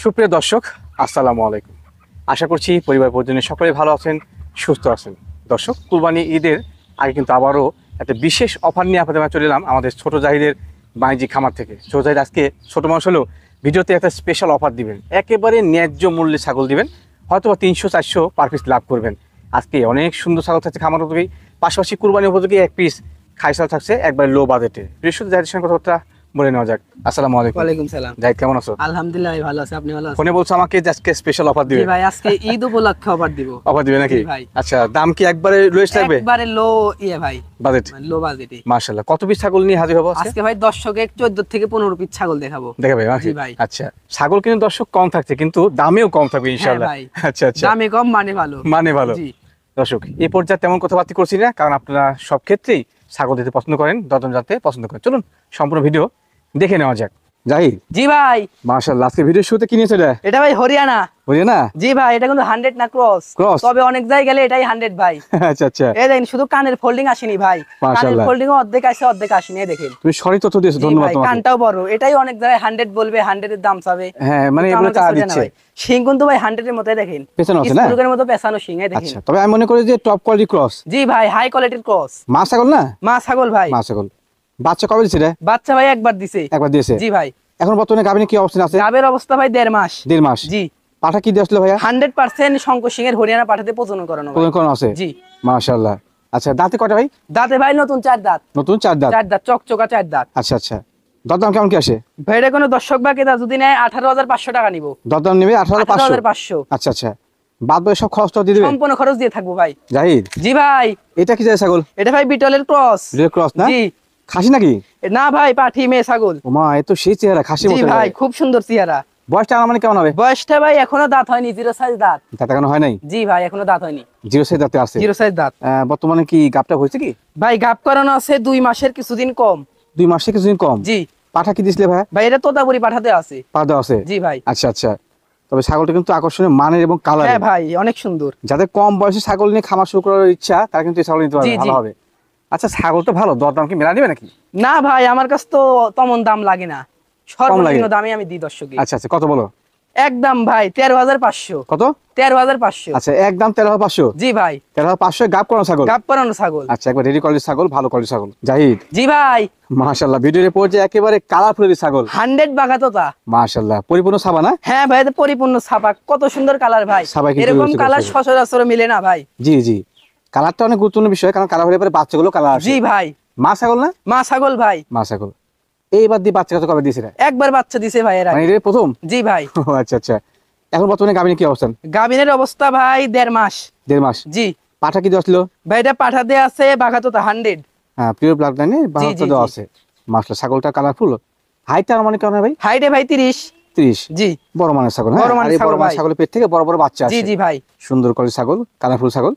সুপ্রিয় দর্শক, আসসালামু আলাইকুম। আশা করছি পরিবার পরিজনের সকলে ভালো আছেন, সুস্থ আছেন। দর্শক, কুরবানি ঈদের আগে কিন্তু আবারও একটা বিশেষ অফার নিয়ে আপনাদের মাঝে চলে এলাম আমাদের ছোট জাহিদের বাণিজ্যিক খামার থেকে। ছোট জাহিদ আজকে ছোট মানুষ হলেও ভিডিওতে একটা স্পেশাল অফার দিবেন, একেবারে ন্যায্য মূল্যে ছাগল দিবেন, হয়তো 300-400 পার পিস লাভ করবেন। আজকে অনেক সুন্দর ছাগল থাকছে খামার উপযোগী, পাশাপাশি কুরবানি উপযোগী এক পিস খাইসাল থাকছে একবার লো বাজেটে। বৃহস্পতি জাহিদের সঙ্গে কথাবার্তা বলে নেওয়া যাক। আসসালামু আলাইকুম। ওয়ালাইকুম সালাম। জাহিদ কেমন আছো? আলহামদুলিল্লাহ ভালো আছি, আপনি ভালো আছেন? ফোনে বলছো আমাকে যে আজকে স্পেশাল অফার দিবে। জি ভাই, আজকে ঈদ উপলক্ষে অফার দিব। অফার দিবে নাকি? জি ভাই। আচ্ছা, দাম কি একবারে লোয়েস্ট লাগবে? একবারে লো ভাই, বাজেট, লো বাজেটে। মাশাআল্লাহ। কত পিস ছাগল নিয়ে হাজির হবো আজকে ভাই দর্শকে 14 থেকে 15 পিস ছাগল দেখাবো। দেখাবে? জি ভাই। আচ্ছা, ছাগল কিন্তু দর্শক কম থাকছে, কিন্তু দামেও কম থাকবে ইনশাআল্লাহ। ভাই। আচ্ছা আচ্ছা, দামে কম মানে ভালো। মানে ভালো। জি দর্শক, এই পর্যায়ে তেমন কথাবার্তা করছি না, কারণ আপনারা সব ক্ষেত্রেই ছাগল দিতে পছন্দ করেন, দরদাম জানতে পছন্দ করেন। চলুন সম্পূর্ণ ভিডিও দেখে নেওয়া যাক। জাহিদ, জি ভাই। মাশাআল্লাহ, আজকে ভিডিও শুরুতে কি নিয়েছে এটা ভাই হরিয়ানা। বুঝলি না? জি ভাই, এটা কিন্তু 100 না ক্রস। Cross? তবে অনেক জায়গায় গেলে এটাই 100 ভাই। আচ্ছা আচ্ছা, এই দেখেন, শুধু কানের ফোল্ডিং আসেনি ভাই, কানের মাশাআল্লাহ। ফোল্ডিং অর্ধেক আসে অর্ধেক আসেনি, এই দেখেন। তুমি সঠিক তথ্য দিয়েছো, জি ধন্যবাদ ভাই, তোমাকে। কানটাও বড়, এটাই অনেক জায়গায় 100 বলবে, 100 এর দাম চাবে। হ্যাঁ, মানে কিন্তু এগুলো আমার তা কাছে ওটা না দিচ্ছে। ভাই। শিং কিন্তু ভাই 100 এর মতই দেখেন, পেছনে আছে না? স্কুলের মতো পেছানো শিং, এই দেখেন। আচ্ছা, তবে আমি মনে করি যে টপ কোয়ালিটি ক্রস। জি ভাই, হাই কোয়ালিটির ক্রস। মা ছাগল না? মা ছাগল ভাই। মা ছাগল। বাচ্চা কবে দিছে রে? বাচ্চা ভাই একবার দিছে। একবার দিয়েছে। জি ভাই। এখন বর্তমানে গাভিনে কি অবস্থান আছে? গাবের অবস্থা ভাই 1.5 মাস। 1.5 মাস। জি। পাঠা কি দিয়েছিল ভাইয়া? 100% শঙ্কর সিং এর হরিয়ানা পাঠাতে প্রজনন করানো ভাই। প্রজনন করানো আছে? জি। মাশাআল্লাহ। আচ্ছা, দাঁতে কয়টা ভাই? দাঁতে ভাই নতুন 4 দাঁত। নতুন 4 দাঁত। 4 দাঁত চকচকা 4 দাঁত। আচ্ছা আচ্ছা, দরদাম কেমন কি আসে? ভাইরে কোনো দর্শক বা ক্রেতা যদি নেয় 18,500 টাকা নিব। দরদাম নেবে 18,500। 18,500। আচ্ছা আচ্ছা, বাদ বাকি সব খরচ তো দিয়ে দিবে? সম্পূর্ণ খরচ দিয়ে থাকবো ভাই। জাহিদ, জি ভাই। এটা কি যায় ছাগল? এটা ভাই বিটলের ক্রস। রেড ক্রস না? জি। খাসি নাকি? না ভাই, পাঠি মেয়ে ছাগল। ওমা, এ তো সেই চেহারা, খাসি জি মতো। ভাই, খুব সুন্দর চেহারা। বয়সটা আমার মানে কেমন হবে? বয়সটা ভাই এখনো দাঁত হয়নি, 0 সাইজ দাঁত। দাঁত এখনো হয় নাই? জি ভাই, এখনো দাঁত হয়নি। 0 সাইজ দাঁতে আছে? 0 সাইজ দাঁত। বর্তমানে কি গাবটা হয়েছে কি? ভাই গাব করানো আছে 2 মাসের কিছুদিন কম। 2 মাসে কিছুদিন কম? জি। পাঠা কি দিছিলে ভাই? ভাই এটা তোতাপুরি পাঠাতে আছে। পা দেওয়া আছে? জি ভাই। আচ্ছা আচ্ছা, তবে ছাগলটা কিন্তু আকর্ষণীয় মানের এবং কালার। হ্যাঁ ভাই, অনেক সুন্দর। যাদের কম বয়সে ছাগল নিয়ে খামার শুরু করার ইচ্ছা, তারা কিন্তু এই ছাগল নিতে পারবে, জি, জি। ভালো হবে। আচ্ছা, ছাগল তো ভালো, দরদাম কি মেলা দিবে নাকি? না ভাই, আমার কাছে তো তেমন দাম লাগে না, সর্বনিম্ন দামে আমি দিই দর্শকে। আচ্ছা আচ্ছা, কত বলো? একদম ভাই 13,500। কত? 13,500। আচ্ছা, একদম 13,500। জি ভাই। 13,500 গাব করানো ছাগল? গাব করানো ছাগল। আচ্ছা, একবার রেডি কোয়ালিটির ছাগল, ভালো কোয়ালিটির ছাগল। জাহিদ, জি ভাই। মাশাআল্লাহ, ভিডিওর পর্যায়ে একেবারে কালারফুল ছাগল। 100 বাঘাতোতা। মাশাআল্লাহ, পরিপূর্ণ ছাবা না? হ্যাঁ ভাই, এটা পরিপূর্ণ ছাপা, কত সুন্দর কালার ভাই। ছাপা কিন্তু এরকম রয়েছে কালার দর্শক। সচরাচর মিলে না ভাই। জি জি, কালারটা অনেক গুরুত্বপূর্ণ বিষয়, কারণ কালার হলে পরে বাচ্চাগুলো কালার আসে। জি ভাই। মা ছাগল না? মা ছাগল ভাই। মা ছাগল। এইবার দিয়ে বাচ্চা কত কবে দিয়েছে? একবার বাচ্চা দিছে ভাই এরা। মানে এটা প্রথম? জি ভাই। ও আচ্ছা আচ্ছা, এখন বর্তমানে গাভিনে কি অবস্থান? গাবিনের অবস্থা ভাই 1.5 মাস। 1.5 মাস। জি। পাঠা কি দিয়েছিল? ভাই এটা পাঠাতে আছে বাঘাতোতা 100। হ্যাঁ, পিওর ব্লাড লাইনে জি, বাহাত্তর জি, দেওয়া জি। আছে। মাশাআল্লাহ, ছাগলটা কালারফুল। হাইটটা মানে কেমন ভাই? হাইটে ভাই 30। 30। জি। বড় মানের ছাগল। হ্যাঁ, বড় মানের আর এই ছাগল বড় মানের ভাই। ছাগলের পেট থেকে বড় বড় বাচ্চা জি আসে। জি ভাই। সুন্দর করে ছাগল, কালারফুল ছাগল।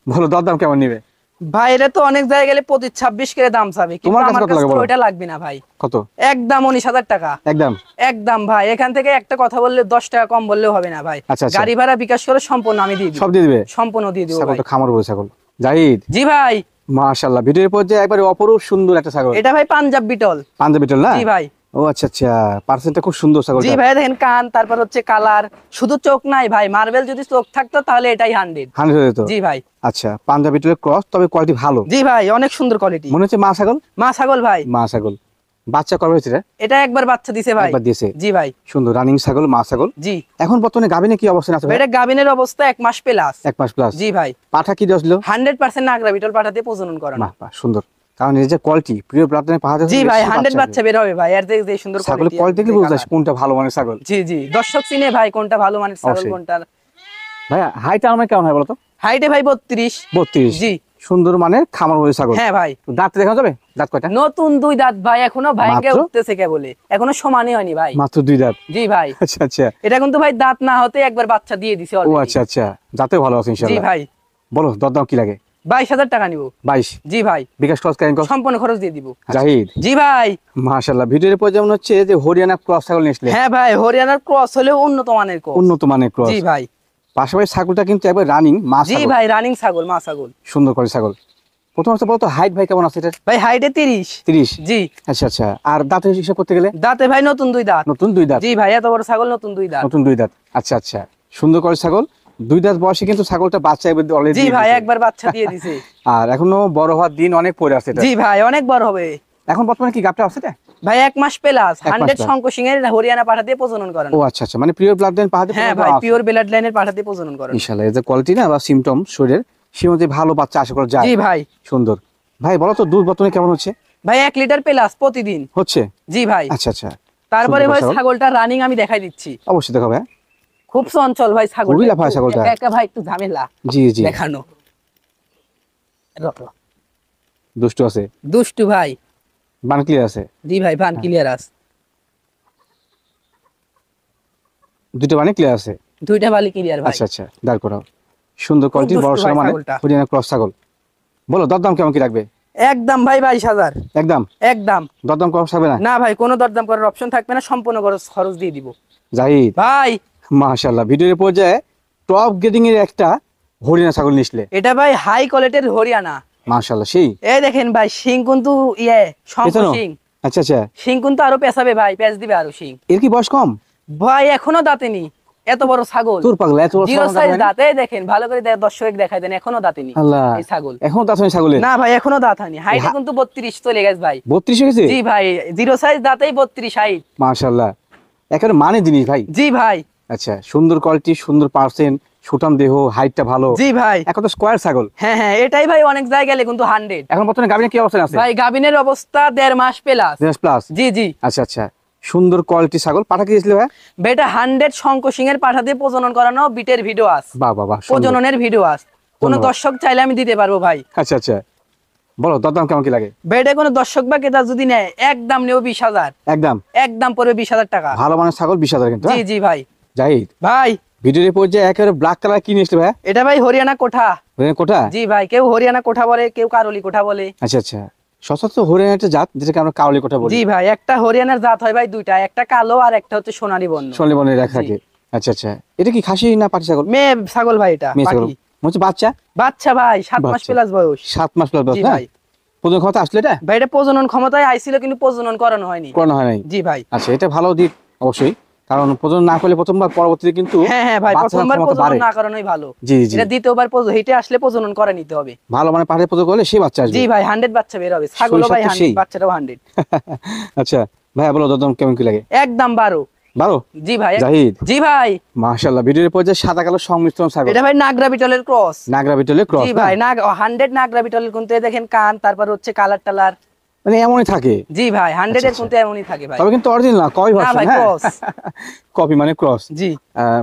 ভালো, দরদাম কেমন নিবে? ভাই এটা তো অনেক জায়গায় গেলে 25-26 করে দাম চাবে, কিন্তু তোমার কাছে আমার কত কাছে লাগে তো বলো? ওইটা লাগবে না ভাই। কত? একদম 19,000 টাকা। একদম? একদম ভাই, এখান থেকে একটা কথা বললে 10 টাকা কম বললেও হবে না ভাই। আচ্ছা, আচ্ছা। গাড়ি ভাড়া বিকাশ করে সম্পূর্ণ আমি দিয়ে দিই। সব দিয়ে দিবে? সম্পূর্ণ দিয়ে দিব ভাই। ছাগলটা খামার বলে ছাগল। জাহিদ, জি ভাই। মাশাআল্লাহ, ভিডিওর পর্যায়ে একবারে অপরূপ সুন্দর একটা ছাগল। এটা ভাই পাঞ্জাব বিটল। পাঞ্জাবি বিটল না? জি ভাই। ও আচ্ছা আচ্ছা, পার্সেন্টটা খুব সুন্দর ছাগলটা। জি ভাই, দেখেন কান, তারপর হচ্ছে কালার, শুধু চোখ নাই ভাই, মার্বেল যদি চোখ থাকতো তাহলে এটাই 100। 100 হয়ে যেত? জি ভাই। আচ্ছা, পাঞ্জাবি বিটলের ক্রস, তবে কোয়ালিটি ভালো। জি ভাই, অনেক সুন্দর কোয়ালিটি। মনে হচ্ছে মা ছাগল? মা ছাগল ভাই। মা ছাগল। বাচ্চা কবে হয়েছে রে? এটা একবার বাচ্চা দিছে ভাই। একবার দিয়েছে? জি ভাই। সুন্দর রানিং ছাগল, মা ছাগল। জি। এখন বর্তমানে গাভিনে কি অবস্থান আছে ভাই ভাই? এটা গাবিনের অবস্থা 1 মাস প্লাস। 1 মাস প্লাস। জি ভাই। পাঠা কি দিয়েছিল? 100% নাগরা বিটল পাঠাতে প্রজনন করানো। বাহ বাহ, সুন্দর। কারণ এই যে কোয়ালিটি, প্রিয় ব্লাড লাইনে পাহাড়ে। জি ভাই, 100 বাচ্চা বের হবে ভাই, এর থেকে যে সুন্দর ছাগলের কোয়ালিটি। কোয়ালিটি দেখলে বুঝা যায় কোনটা ভালো মানের ছাগল। জি জি, দর্শক চিনে ভাই কোনটা ভালো মানের ছাগল অবশ্যই। কোনটা। ভাই হাইট আমার কেমন হয় বলো তো? হাইটে ভাই 32। 32। জি। সুন্দর মানের খামার হয়ে ছাগল। হ্যাঁ ভাই। দাঁত দেখানো যাবে? দাঁত কয়টা? নতুন 2 দাঁত ভাই, এখনো ভাইঙ্গে মাত্র? উঠতেছে কেবলে, এখনো সমানই হয়নি ভাই। মাত্র 2 দাঁত? জি ভাই। আচ্ছা আচ্ছা। এটা কিন্তু ভাই দাঁত না হতে একবার বাচ্চা দিয়ে দিছে ও অলরেডি। আচ্ছা আচ্ছা, দাঁতেও ভালো আছে জি ইনশাআল্লাহ। ভাই। বলো, দরদাম কি লাগে? 22,000 টাকা নিব। 22? জি ভাই। বিকাশ খরচ কেন? সম্পূর্ণ খরচ দিয়ে দিব। জাহিদ, জি ভাই। মাশাআল্লাহ, ভিডিওর পর যেমন হচ্ছে যে হরিয়ানা ক্রস ছাগল নিয়েছিলে। হ্যাঁ ভাই, হরিয়ানার ক্রস হলেও উন্নত মানের ক্রস। উন্নত মানের ক্রস। জি ভাই। পাশাপাশি ছাগলটা কিন্তু একবার রানিং মা জি ছাগল। ভাই, রানিং ছাগল, মা ছাগল। সুন্দর করে ছাগল। প্রথম অবস্থা বলো তো হাইট ভাই কেমন আছে এটা? ভাই হাইটে 30। 30। জি। আচ্ছা আচ্ছা, আর দাঁত হিসাব করতে গেলে? দাঁতে ভাই নতুন 2 দাঁত। নতুন 2 দাঁত। জি ভাই, এত বড় ছাগল নতুন 2 দাঁত। নতুন 2 দাঁত। আচ্ছা আচ্ছা, সুন্দর করে ছাগল 2 দাঁত বয়সে কিন্তু ছাগলটা বাচ্চা অলরেডি। জি ভাই, একবার বাচ্চা দিয়ে দিছে। আর এখনো বড় হওয়ার দিন অনেক পরে আছে এটা। জি ভাই, অনেক বড় হবে। এখন বর্তমানে কি গাবটা আছে এটা? ভাই 1 মাস প্লাস 1 মাস 100 plus। শঙ্কর সিং এর হরিয়ানা পাঠা দিয়ে প্রজনন করেন। ও আচ্ছা আচ্ছা, মানে পিওর ব্লাড লাইন পাহাড়ে? হ্যাঁ ভাই, পিওর ব্লাড লাইনের পাঠা দিয়ে প্রজনন করেন। ইনশাআল্লাহ এই যে কোয়ালিটি না বা সিম্পটম শরীরের, সে মধ্যে ভালো বাচ্চা আশা করা যায়। জি ভাই। সুন্দর। ভাই বলো তো দুধ বর্তমানে কেমন হচ্ছে? ভাই 1 লিটার প্লাস প্রতিদিন হচ্ছে? জি ভাই। আচ্ছা আচ্ছা, তারপরে সুন্দর ভাই ছাগল। ছাগলটা রানিং আমি দেখাই দিচ্ছি। অবশ্যই দেখাবে। হ্যাঁ খুব চঞ্চল ভাই ছাগল। খুবই লাফায় ছাগলটা। একা একা ভাই একটু ঝামেলা জি জি, দেখানো। দুষ্টু আছে, দুষ্টু ভাই। বান ক্লিয়ার আছে? জি ভাই, ভান ক্লিয়ার আছে। দুটো বানে ক্লিয়ার আছে? 2টা বালি ক্লিয়ার ভাই। আচ্ছা আচ্ছা, দাঁড় করাও। সুন্দর কোয়ালিটির দুষ্টু বড় ভাই সড় মানে ছাগলটা। হরিয়ানা ক্রস ছাগল। বলো দরদাম কেমন কি রাখবে? একদম ভাই 22,000। একদম? একদম। দরদাম কম থাকবে না? না ভাই, কোনো দরদাম করার অপশন থাকবে না, সম্পূর্ণ খরচ দিয়ে দিব জাহিদ ভাই। মাশাআল্লাহ, ভিডিওর পর্যায়ে টপ গ্রেডিং এর একটা হরিয়ানা ছাগল নিসলে। এটা ভাই হাই কোয়ালিটির হরিয়ানা। মাশাআল্লাহ, সেই। এই দেখেন ভাই, শিং কিন্তু শঙ্কর পেছানো? শিং। আচ্ছা আচ্ছা, শিং কিন্তু আরো পেছাবে ভাই, পেঁচ দিবে আরো শিং। এর কি বয়স কম? ভাই এখনো দাঁতেনি, এত বড় ছাগল। তোর পাগলা, এত বড় জিরো ছাগল সাইজ দাঁত দাঁত। এই দেখেন ভালো করে দর্শক দেখাই দেন, এখনো দাঁতেনি আল্লাহ, এই ছাগল। এখন দাঁত হয়নি ছাগলের? না ভাই, এখনো দাঁত হয়নি। হাইটে কিন্তু 32 চলে গেছে ভাই। 32 হয়ে গেছে? জি ভাই, জিরো সাইজ দাঁতেই 32 হাইট। মাশাআল্লাহ, একেবারে মানে জিনিস ভাই। জি ভাই। আচ্ছা, সুন্দর কোয়ালিটি, সুন্দর পার্সেন্ট, সুঠাম দেহ, হাইটটা ভালো। জি ভাই। এখন তো স্কয়ার ছাগল। হ্যাঁ হ্যাঁ, এটাই ভাই অনেক জায়গায় গেলে কিন্তু 100। এখন বর্তমানে গাবিনে কি অবস্থা আছে? ভাই গাবিনের অবস্থা 1.5 মাস প্লাস। প্লাস? জি জি। আচ্ছা আচ্ছা, সুন্দর কোয়ালিটি ছাগল। পাঠা কি দিয়েছিল ভাই? বেটা 100 শঙ্কর সিং এর পাঠা দিয়ে প্রজনন করানো বিটের ভিডিও আছে। বাহ বাহ বাহ, সুন্দর। প্রজননের ভিডিও আছে, কোন ধন্যবাদ। দর্শক চাইলে আমি দিতে পারবো ভাই। আচ্ছা আচ্ছা, বলো দরদাম কেমন কি লাগে? বেটা কোনো দর্শক বা ক্রেতা যদি নেয়, একদম নেও 20,000। একদম? একদম পড়বে 20,000 টাকা। ভালো মানের ছাগল 20,000 কিন্তু। জি হ্যাঁ? জি ভাই। জাহিদ ভাই ভিডিওর পর্যায়ে একেবারে ব্ল্যাক কালার কি নিয়েছিল ভাই? এটা ভাই হরিয়ানা কোঠা। হরিয়ানা কোঠা? জি ভাই, কেউ হরিয়ানা কোঠা বলে, কেউ কারলি কোঠা বলে। আচ্ছা আচ্ছা, সচরাচর হরিয়ানা একটা জাত যেটাকে আমরা কাউলি কোঠা বলি। জি ভাই, একটা হরিয়ানার জাত হয় ভাই দুইটা, একটা কালো আর একটা হচ্ছে সোনালী বর্ণ। সোনালী বর্ণের রেখা থাকে। আচ্ছা আচ্ছা, এটা কি খাসি না পাটি ছাগল? মেয়ে ছাগল ভাই, এটা মেয়ে ছাগল? পাখি। মনে হচ্ছে বাচ্চা। বাচ্চা ভাই, 7 মাস বাচ্চা। প্লাস বয়স। 7 মাস প্লাস বয়স। জি হ্যাঁ, ভাই। প্রজনন ক্ষমতা আসলে এটা ভাই এটা প্রজনন ক্ষমতায় আইছিল, কিন্তু প্রজনন করানো হয়নি। করানো হয় নাই? জি ভাই। আচ্ছা, এটা ভালো দিক অবশ্যই, কারণ প্রজনন না করলে প্রথমবার পরবর্তীতে কিন্তু হ্যাঁ হ্যাঁ ভাই, বাচ্চার প্রথমবার ক্ষমতা প্রজনন বাড়ে। না করানোই ভালো। জি জি, এটা দ্বিতীয়বার হেঁটে আসলে প্রজনন করে নিতে হবে। ভালো মানে পাহাড়ে প্রজনন করলে সেই বাচ্চা আসবে। জি ভাই, 100 বাচ্চা বের হবে। ছাগলও ভাই 100, বাচ্চাটাও 100। আচ্ছা ভাইয়া, বলো দরদাম কেমন কি লাগে? একদম 12। 12? জি ভাই। জাহিদ জি ভাই। মাশাআল্লাহ, ভিডিওর পর্যায়ে সাদা কালো সংমিশ্রণ ছাগল। এটা ভাই নাগরা বিটলের ক্রস। নাগরা বিটলের ক্রস? জি ভাই, 100 নাগরা বিটলের, কিন্তু এই দেখেন কান, তারপর হচ্ছে কালার টালার। মানে এমনই থাকে? জি ভাই, 100 এর আচ্ছা, কিন্তু এমনই থাকে ভাই। তবে কিন্তু অরিজিনাল না, কপি না ভার্সন। ভাই, হ্যাঁ, ক্রস। কপি মানে ক্রস। জি।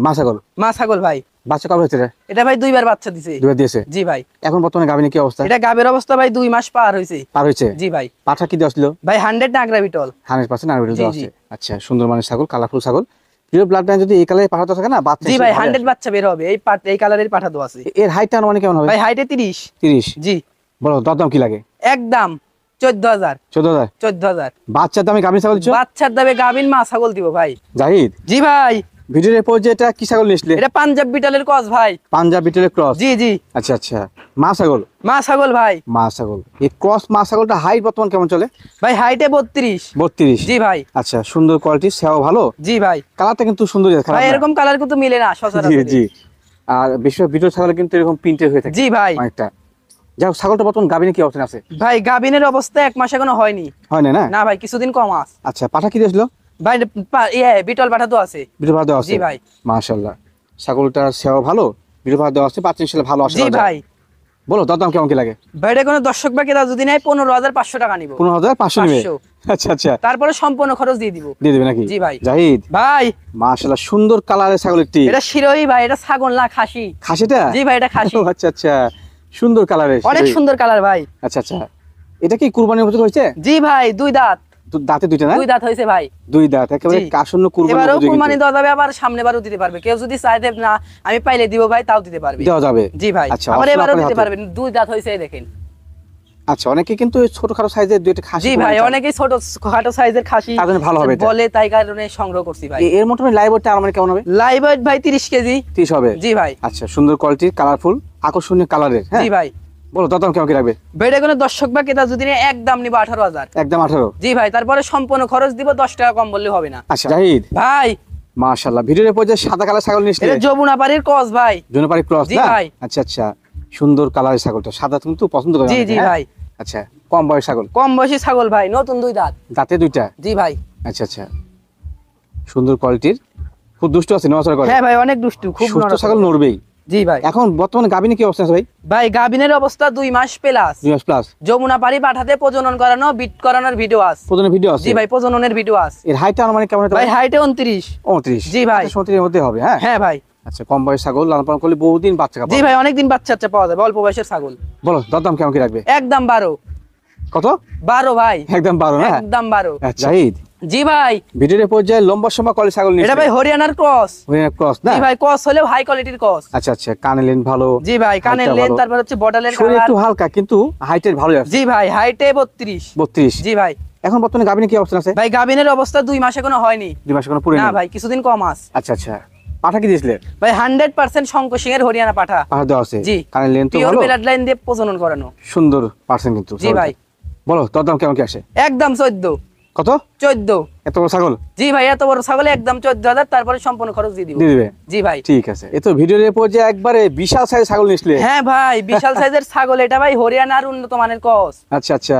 মা ছাগল? মা ছাগল ভাই। বাচ্চা কবে হচ্ছে? এটা ভাই 2বার বাচ্চা দিছে। 2বার দিয়েছে? জি ভাই। এখন বর্তমানে গাবিনে কি অবস্থা? এটা গাবের অবস্থা ভাই 2 মাস পার হইছে। পার হয়েছে? জি ভাই। পাঠা কি দেওয়া ছিল ভাই 100 নাগরা বিটল। 100% নাগরা বিটল জি, দেওয়া জি। আছে। আচ্ছা, সুন্দর মানের ছাগল, কালারফুল ছাগল। প্রিয় ব্লাড লাইন যদি এই কালারে পাঠাতে থাকে না বাচ্চা। জি ভাই, হিসেবে 100 বাচ্চা বের হবে। এই কালারের পাঠাতো আছে। এর হাইটটা মানে কেমন হবে? ভাই হাইটে 30। 30? জি। বলো দরদাম কি লাগে? একদম 14,000। 14,000? 14,000 বাচ্চার দামে গাভীর ছাগল দিচ্ছ? বাচ্চার দামে গাবিন মা ছাগল দিব ভাই। জাহিদ জি ভাই। ভিডিওর পর্যায়ে এটা কি ছাগল নিয়েছিলে? এটা পাঞ্জাব বিটলের ক্রস ভাই। পাঞ্জাব বিটলের ক্রস? জি জি। আচ্ছা আচ্ছা, মা ছাগল? মা ছাগল ভাই। মা ছাগল। এই ক্রস মা ছাগলটা হাইট বর্তমান কেমন চলে? ভাই হাইটে 32। 32? জি ভাই। আচ্ছা, সুন্দর কোয়ালিটি, সেও ভালো। জি ভাই। কালারটা কিন্তু সুন্দর, খারাপ ভাই না। এরকম কালার কিন্তু মিলে না জি সচরাচর। জি, আর বেশিরভাগ বিটল ছাগল কিন্তু এরকম প্রিন্টেড হয়ে থাকে। জি ভাই। অনেকটা। যাই হোক, ছাগলটা বর্তমান গাবিনে কি অবস্থানে আছে? ভাই গাবিনের অবস্থা 1 মাস এখনো হয়নি। হয় না? না ভাই, কিছুদিন কম আছে। আচ্ছা, পাঠা কি দিয়েছিল ভাই বিটল পাঠা তো আছে। বিটল ভাড়া দেওয়া আছে? জি ভাই। মাশাআল্লাহ, ছাগলটার সেও ভালো, বিটল ভাড়া দেওয়া আছে, পাচ্ছেন সেটা ভালো আশা জি করা যায়। ভাই। বলো দরদাম কেমন কি লাগে? ভাই এটা কোনো দর্শক বা ক্রেতা যদি নেয় 15,500 টাকা নিব। 15,500 নিবে? 500। আচ্ছা আচ্ছা, তারপরে সম্পূর্ণ খরচ দিয়ে দিব। দিয়ে দেবে নাকি? জি ভাই। জাহিদ ভাই মাশাআল্লাহ, সুন্দর কালারের ছাগল একটি। এটা শিরোই ভাই, এটা ছাগল না খাসি। খাসিটা? জি ভাই, এটা খাসি। ও আচ্ছা আচ্ছা, সুন্দর কালারের। অনেক সুন্দর কালার ভাই। আচ্ছা আচ্ছা, এটা কি কুরবানির উপযোগী হয়েছে? জি ভাই, 2 দাঁত। দাঁতে দুইটা না? 2 দাঁত হয়েছে ভাই। 2 দাঁত, একেবারে জি। কাসন্ন কুরবানির এবারও উপযোগী কুরবানি কিন্তু। দেওয়া যাবে, আবার সামনেবারও দিতে পারবে। কেউ যদি চায় যে না আমি পাইলে দিব ভাই, তাও দিতে পারবে। দেওয়া যাবে? জি ভাই। আচ্ছা, আবার option এবারও আপনার দিতে হাতে। পারবেন। 2 দাঁত হয়েছে এই দেখেন। আচ্ছা, অনেকে কিন্তু ছোটখাটো সাইজের দুইটা খাসি জি ভাই, অনেকেই ছোট খাটো সাইজের খাসি তার জন্য ভালো হবে এটা। বলে, তাই কারণে সংগ্রহ করছি ভাই। এর মোটামুটি লাইভ ওয়েটটা আমার কেমন হবে? লাইভ ওয়েট ভাই 30 কেজি। 30 হবে? জি ভাই। আচ্ছা, সুন্দর কোয়ালিটির, কালারফুল, আকর্ষণীয় কালারের। হ্যাঁ জি ভাই। বলো দরদাম কেমন কি লাগবে? বেড়ে কোনো দর্শক বা ক্রেতা যদি নেয় একদম নিবো 18,000। একদম 18। জি ভাই, তারপরে সম্পূর্ণ খরচ দিব, 10 টাকা কম বললে হবে না। আচ্ছা জাহিদ, ভাই মাশাআল্লাহ, ভিডিওর পর্যায়ে সাদা কালার ছাগল নিয়ে এটা যমুনা পাড়ির ক্রস ভাই। জনপারি ক্রস জি না? ভাই। আচ্ছা আচ্ছা, সুন্দর কালারের ছাগলটা, সাদা তুমি তো পছন্দ করো জি অনেকে, জি হ্যাঁ? ভাই, আচ্ছা, কম বয়স ছাগল, কম বয়সী ছাগল ভাই, নতুন 2 দাঁত। দাঁতে 2টা। জি ভাই। আচ্ছা আচ্ছা, সুন্দর কোয়ালিটির, খুব দুষ্ট আছে, নড়াচড়া করে। হ্যাঁ ভাই, অনেক দুষ্টু, খুব সুস্থ নরম ছাগল নড়বেই। জি ভাই। এখন বর্তমানে গাবিনে কি অবস্থা আছে ভাই? ভাই গাবিনের অবস্থা 2 মাস প্লাস। 2 মাস প্লাস। যমুনা পাড়ি পাঠাতে প্রজনন করানো, বিট করানোর ভিডিও আছে। প্রথমে ভিডিও আছে? জি ভাই, প্রজননের ভিডিও আছে। এর হাইটটা মানে কেমন হতে ভাই পারে? হাইটে 29। 29। জি ভাই। 30 এর মধ্যে হবে, হ্যাঁ? হ্যাঁ ভাই। আচ্ছা, কম বয়স ছাগল, লালন পালন করলে বহুদিন বাচ্চা কাপড়। জি ভাই, অনেকদিন বাচ্চা বাচ্চা পাওয়া যাবে, অল্প বয়সের ছাগল। বলো দরদাম কেমন কি রাখবে? একদম 12। কত? 12 ভাই, একদম 12 না? একদম 12। আচ্ছা জাহিদ, জি ভাই। ভিডিওর পর্যায়ে লম্বা সময় কলে ছাগল নিয়ে এটা ভাই হরিয়ানার ক্রস। ক্রস না? জি ভাই, ক্রস হলেও হাই কোয়ালিটির ক্রস। আচ্ছা আচ্ছা, কানে লেন ভালো। জি ভাই, কানের হাইটটা লেন, ভালো। তারপর হচ্ছে বর্ডারের শরীর কালার। একটু হালকা কিন্তু হাইটের ভালো আছে। জি ভাই, হাইটে 32। 32। জি ভাই। এখন বর্তমানে গাবিনে কি অবস্থা আছে? ভাই গাবিনের অবস্থা 2 মাস এখনো হয়নি। 2 মাস কোনো পুরো না নেই? ভাই, কিছুদিন কম আছে। আচ্ছা আচ্ছা, পাঠা কি দিয়েছিলে? ভাই 100% শঙ্কর সিং এর হরিয়ানা পাঠা। পাঠা দেওয়া আছে? জি। কানে লেন তো পিওর ভালো, ব্লাড লাইন দিয়ে প্রজনন করানো। সুন্দর পার্সেন্ট কিন্তু। জি ভাই। বলো দরদাম কেমন কি আসে? একদম 14। কত? 14। এত বড় ছাগল জি ভাই, এত বড় ছাগলে একদম 14,000, তারপরে সম্পূর্ণ খরচ দিয়ে দিব। দিয়ে দিবে? জি ভাই। ঠিক আছে। এ তো ভিডিওর পর্যায়ে একবারে বিশাল সাইজের ছাগল নিয়েছিলে। হ্যাঁ ভাই, বিশাল সাইজের ছাগল, এটা ভাই হরিয়ানার উন্নত মানের ক্রস। আচ্ছা আচ্ছা,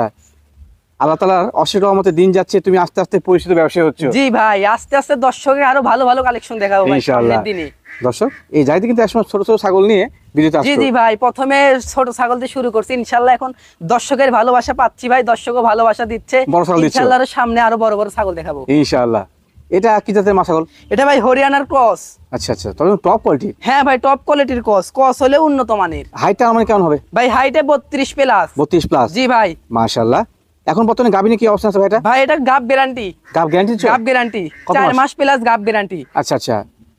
আল্লাহ তাআলার অশেষ রহমতে দিন যাচ্ছে, তুমি আস্তে আস্তে পরিচিত ব্যবসায়ী হচ্ছ। জি ভাই, আস্তে আস্তে দর্শকের আরো ভালো ভালো কালেকশন দেখাবো ভাই ইনশাআল্লাহ। সামনের দিনে। দর্শক, এই জায়গাতে কিন্তু একসময় ছোট ছোট ছাগল নিয়ে ভিডিওতে জি আসতো। জি ভাই, প্রথমে ছোট ছাগল দিয়ে শুরু করছি, ইনশাআল্লাহ এখন দর্শকের ভালোবাসা পাচ্ছি ভাই, দর্শকও ভালোবাসা দিচ্ছে। বড় ছাগল দিচ্ছে? ইনশাআল্লাহ আরো সামনে আরো বড় বড় ছাগল দেখাবো ইনশাআল্লাহ। এটা কি জাতের মা ছাগল? এটা ভাই হরিয়ানার ক্রস। আচ্ছা আচ্ছা, তবে টপ কোয়ালিটি। হ্যাঁ ভাই, টপ কোয়ালিটির ক্রস, ক্রস হলে উন্নত মানের। হাইটটা আমার কেমন হবে? ভাই হাইটে 32 প্লাস। 32 প্লাস। জি ভাই। মাশাআল্লাহ। এখন বর্তমানে গাবিনে কি অবস্থা আছে ভাই এটা? ভাই এটা গাব গ্যারান্টি। গাব গ্যারান্টি দিচ্ছে? গাব গ্যারান্টি, কত 4 মাস? মাস প্লাস গাব গ্যারান্টি। আচ্ছা আচ্ছা,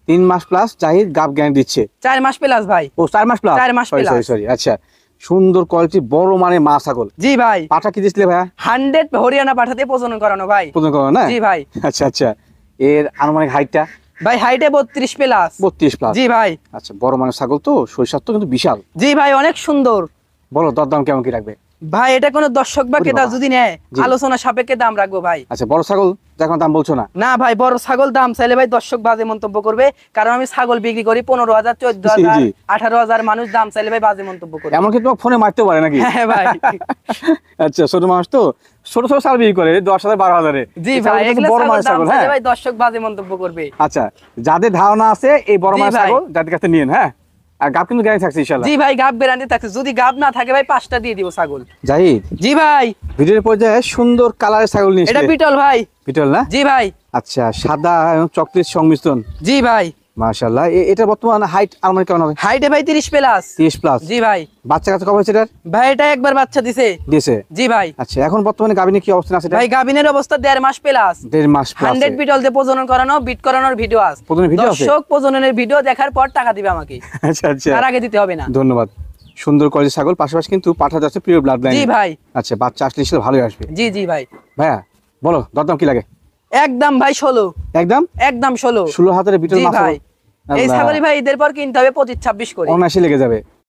3 মাস প্লাস জাহিদ গাব গ্যারান্টি দিচ্ছে। 4 মাস প্লাস ভাই। ও 4 মাস প্লাস? 4 মাস সরি plus। সরি সরি, আচ্ছা, সুন্দর কোয়ালিটি, বড় মানে মা ছাগল। জি ভাই। পাঠা কি দিছিলে ভাইয়া? 100 হরিয়ানা পাঠাতে প্রজনন করানো ভাই। প্রথম করো না? জি ভাই। আচ্ছা আচ্ছা, এর আনুমানিক হাইটটা? ভাই হাইটে 32 প্লাস। 32 প্লাস। জি ভাই। আচ্ছা, বড় মানে ছাগল তো, শরীর তো কিন্তু বিশাল। জি ভাই, অনেক সুন্দর। বলো দরদাম কেমন কি রাখবে? ভাই এটা কোনো দর্শক বা ওরে ক্রেতা বাবা। যদি নেয়, জি। আলোচনা সাপেক্ষে দাম রাখবো ভাই। আচ্ছা, বড় ছাগল যখন দাম বলছো না? না ভাই, বড় ছাগল দাম চাইলে ভাই দর্শক বাজে মন্তব্য করবে, কারণ আমি ছাগল বিক্রি করি 15,000, 14,000, জি। 18,000, মানুষ দাম চাইলে ভাই বাজে মন্তব্য করবে। এমনকি তোমাকে ফোনে মারতেও পারে নাকি? হ্যাঁ ভাই। আচ্ছা, ছোট মানুষ তো, ছোট ছোট ছাগল বিক্রি করে 10,000, 12,000-এ। জি এই ভাই, ছাগলগুলো এগুলো বড় ছাগল মানের দাম ছাগল, চাইলে হ্যাঁ? ভাই দর্শক বাজে মন্তব্য করবে। আচ্ছা, যাদের ধারণা আছে এই বড় জি মানের ভাই। ছাগল যাদের কাছে নিন, হ্যাঁ? আর গাব কিন্তু গ্যারান্টি থাকছে ইনশাআল্লাহ। জি ভাই, গাব গ্যারান্টি থাকছে, যদি গাব না থাকে ভাই 5টা দিয়ে দিব ছাগল। জাহিদ, জি ভাই। ভিডিওর পর্যায়ে সুন্দর কালারের ছাগল নিয়ে এটা এসেছিলে। বিটল ভাই। বিটল না? জি ভাই। আচ্ছা, সাদা এবং চকলেট সংমিশ্রণ। জি ভাই। মাশাআল্লাহ। এটা বর্তমান হাইট আনুমানিক কেমন হবে? হাইটে ভাই 30 প্লাস। 30 প্লাস। জি ভাই। বাচ্চা কাছে কবে হয়েছে এটার? ভাই এটা একবার বাচ্চা দিছে। দিয়েছে? জি ভাই। আচ্ছা, এখন বর্তমানে গাবিনে কি অবস্থা আছে এটা? ভাই গাবিনের অবস্থা 1.5 মাস প্লাস। 1.5 মাস প্লাস। 100 বিটল দিয়ে প্রজনন করানো, বিট করানোর ভিডিও আছে। প্রজননের ভিডিও আছে? দর্শক প্রজননের ভিডিও দেখার পর টাকা দিবে আমাকে, আচ্ছা আচ্ছা, তার আগে দিতে হবে না। ধন্যবাদ। সুন্দর কোয়ালিটির ছাগল, পাশাপাশি কিন্তু পাঠা যাচ্ছে প্রিয় ব্লাড লাইন। জি ভাই। আচ্ছা, বাচ্চা আসলে ইনশাআল্লাহ ভালোই আসবে। জি জি ভাই। ভাইয়া বলো দরদাম কি লাগে? একদম ভাই 16। একদম একদম 16। 16 হাতের বিটল জি মাছ। ভাই। এই ছাগলই ভাই ঈদের পর কিনতে হবে 25-26 করে। অনায়াসে লেগে যাবে।